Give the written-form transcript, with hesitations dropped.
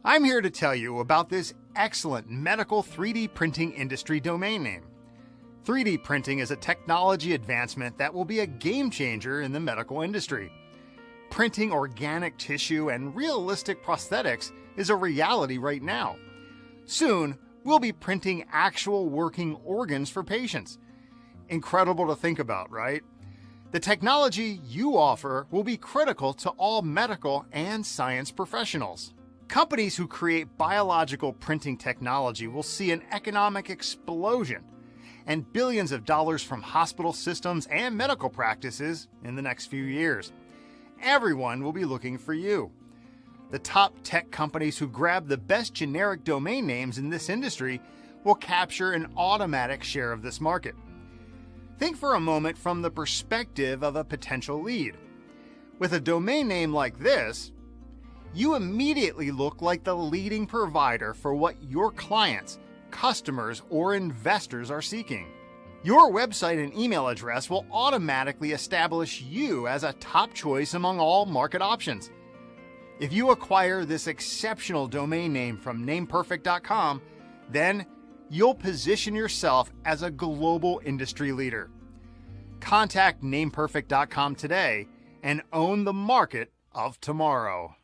I'm here to tell you about this excellent medical 3D printing industry domain name. 3D printing is a technology advancement that will be a game changer in the medical industry. Printing organic tissue and realistic prosthetics is a reality right now. Soon, we'll be printing actual working organs for patients. Incredible to think about, right? The technology you offer will be critical to all medical and science professionals. Companies who create biological printing technology will see an economic explosion and billions of dollars from hospital systems and medical practices in the next few years. Everyone will be looking for you. The top tech companies who grab the best generic domain names in this industry will capture an automatic share of this market. Think for a moment from the perspective of a potential lead. With a domain name like this, you immediately look like the leading provider for what your clients, customers, or investors are seeking. Your website and email address will automatically establish you as a top choice among all market options. If you acquire this exceptional domain name from NamePerfect.com, then you'll position yourself as a global industry leader. Contact NamePerfect.com today and own the market of tomorrow.